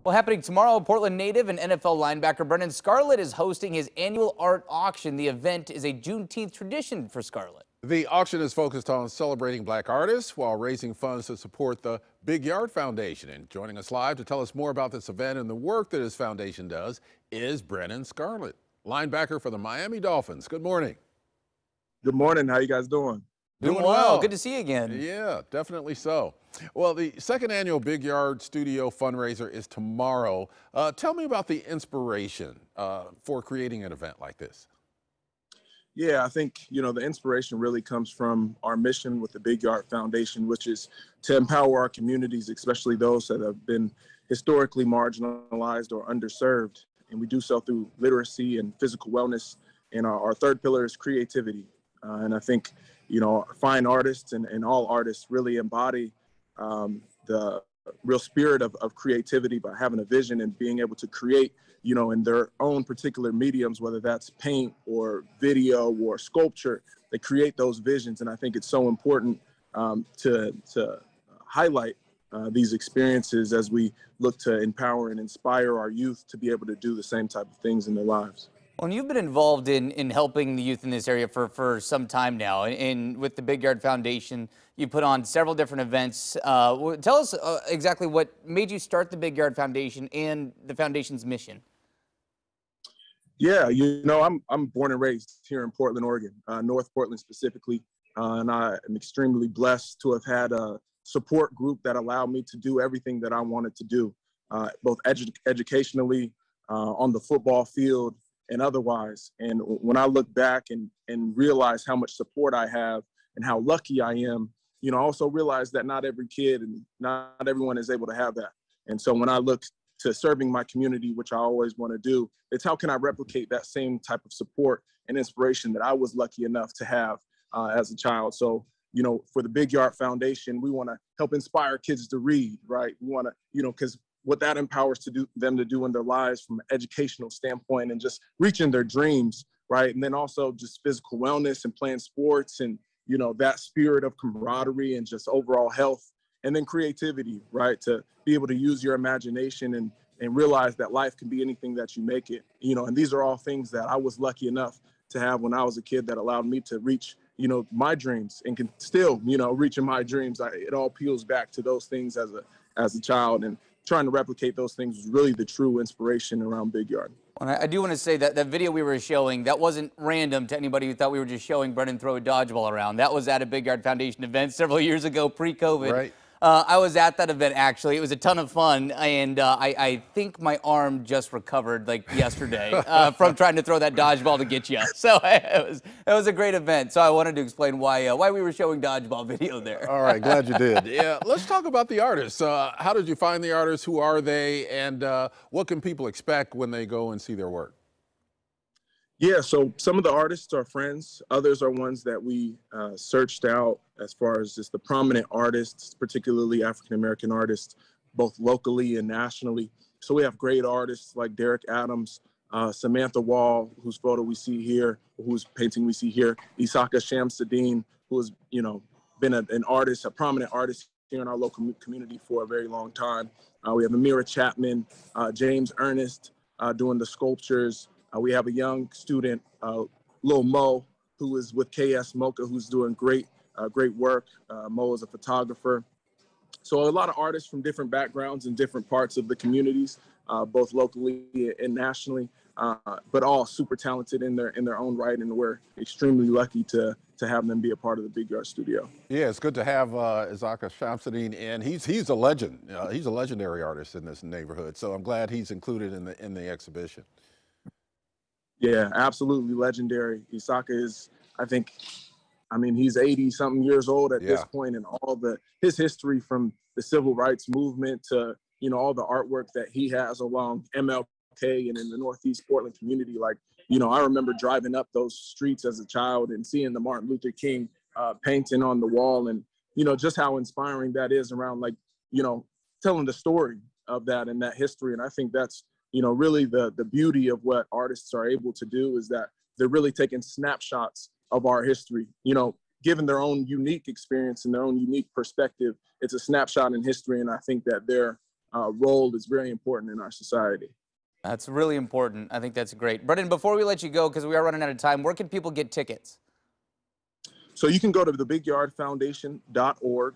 Well, happening tomorrow, Portland native and NFL linebacker Brennan Scarlett is hosting his annual art auction. The event is a Juneteenth tradition for Scarlett. The auction is focused on celebrating Black artists while raising funds to support the Big Yard Foundation. And joining us live to tell us more about this event and the work that his foundation does is Brennan Scarlett, linebacker for the Miami Dolphins. Good morning. Good morning. How you guys doing? Doing well. Good to see you again. Yeah, definitely so. Well, the second annual Big Yard Studio fundraiser is tomorrow. Tell me about the inspiration for creating an event like this. Yeah, I think, the inspiration really comes from our mission with the Big Yard Foundation, which is to empower our communities, especially those that have been historically marginalized or underserved. And we do so through literacy and physical wellness. And our third pillar is creativity. And I think, fine artists and all artists really embody the real spirit of creativity by having a vision and being able to create, in their own particular mediums, whether that's paint or video or sculpture. They create those visions. And I think it's so important to highlight these experiences as we look to empower and inspire our youth to be able to do the same type of things in their lives. Well, and you've been involved in helping the youth in this area for some time now. And with the Big Yard Foundation, you put on several different events. Tell us exactly what made you start the Big Yard Foundation and the foundation's mission. Yeah, I'm born and raised here in Portland, Oregon, North Portland specifically. And I am extremely blessed to have had a support group that allowed me to do everything that I wanted to do, both educationally, on the football field, and otherwise. And when I look back and realize how much support I have and how lucky I am, I also realize that not every kid and not everyone is able to have that. And so when I look to serving my community, which I always want to do, it's how can I replicate that same type of support and inspiration that I was lucky enough to have as a child. So, for the Big Yard Foundation, we want to help inspire kids to read, right? We want to, because what that empowers them to do in their lives from an educational standpoint and just reaching their dreams, right? And then also just physical wellness and playing sports and, that spirit of camaraderie and just overall health. And then creativity, right? To be able to use your imagination and realize that life can be anything that you make it, and these are all things that I was lucky enough to have when I was a kid that allowed me to reach, my dreams and can still, reaching my dreams. It all peels back to those things as a child, and trying to replicate those things was really the true inspiration around Big Yard. And I do want to say that that video we were showing, that wasn't random to anybody who thought we were just showing Brennan throw a dodgeball around. That was at a Big Yard Foundation event several years ago, pre-COVID. Right. I was at that event, actually. It was a ton of fun, and I think my arm just recovered, like, yesterday from trying to throw that dodgeball to get you. So it was a great event. So I wanted to explain why we were showing dodgeball video there. All right, glad you did. Yeah, let's talk about the artists. How did you find the artists? Who are they? And what can people expect when they go and see their work? Yeah, so some of the artists are friends. Others are ones that we searched out as far as just the prominent artists, particularly African-American artists, both locally and nationally. So we have great artists like Derek Adams, Samantha Wall, whose photo we see here, whose painting we see here, Isaka Shamsuddin, who has, been an artist, a prominent artist here in our local community for a very long time. We have Amira Chapman, James Ernest doing the sculptures. We have a young student, Lil Mo, who is with KS Mocha, who's doing great work. Mo is a photographer. So a lot of artists from different backgrounds and different parts of the communities, both locally and nationally, but all super talented in their own right. And we're extremely lucky to have them be a part of the Big Yard Studio. Yeah, it's good to have Isaka Shamsuddin, and he's a legend. He's a legendary artist in this neighborhood. So I'm glad he's included in the exhibition. Yeah, absolutely legendary. Isaka is, he's 80-something years old at this point, and all his history from the civil rights movement to, all the artwork that he has along MLK and in the Northeast Portland community. Like, I remember driving up those streets as a child and seeing the Martin Luther King painting on the wall, and, just how inspiring that is around, like, telling the story of that and that history. And I think that's, really the beauty of what artists are able to do is that they're really taking snapshots of our history, given their own unique experience and their own unique perspective. It's a snapshot in history. And I think that they're role is very important in our society. That's really important. I think that's great. Brennan, before we let you go, because we are running out of time, where can people get tickets? So you can go to thebigyardfoundation.org,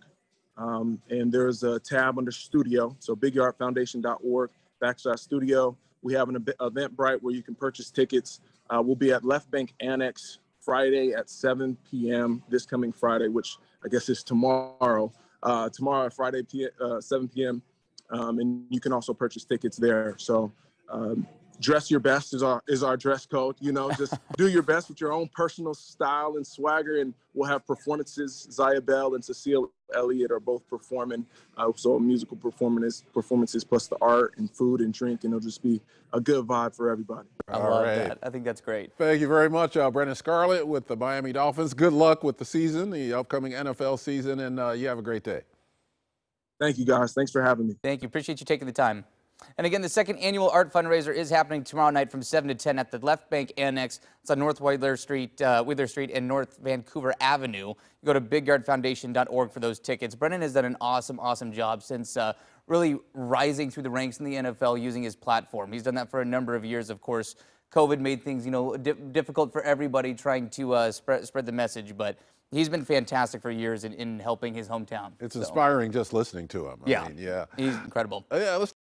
and there's a tab under studio. So bigyardfoundation.org/studio. We have an Eventbrite where you can purchase tickets. We'll be at Left Bank Annex Friday at 7 p.m. this coming Friday, which I guess is tomorrow. Friday, 7 p.m. And you can also purchase tickets there. So dress your best is our dress code. You know, just do your best with your own personal style and swagger. And we'll have performances. Zaya Bell and Cecile Elliott are both performing. So musical performances plus the art and food and drink, and it'll just be a good vibe for everybody. I love that. I think that's great. Thank you very much, Brennan Scarlett with the Miami Dolphins. Good luck with the season, the upcoming NFL season, and you have a great day. Thank you, guys. Thanks for having me. Thank you. Appreciate you taking the time. And again, the second annual art fundraiser is happening tomorrow night from 7 to 10 at the Left Bank Annex. It's on North Wheeler Street and North Vancouver Avenue. You go to bigyardfoundation.org for those tickets. Brennan has done an awesome job since really rising through the ranks in the NFL using his platform. He's done that for a number of years, of course. COVID made things, difficult for everybody trying to spread the message, but he's been fantastic for years in helping his hometown. It's inspiring just listening to him. Yeah, I mean, yeah. He's incredible. Yeah, let's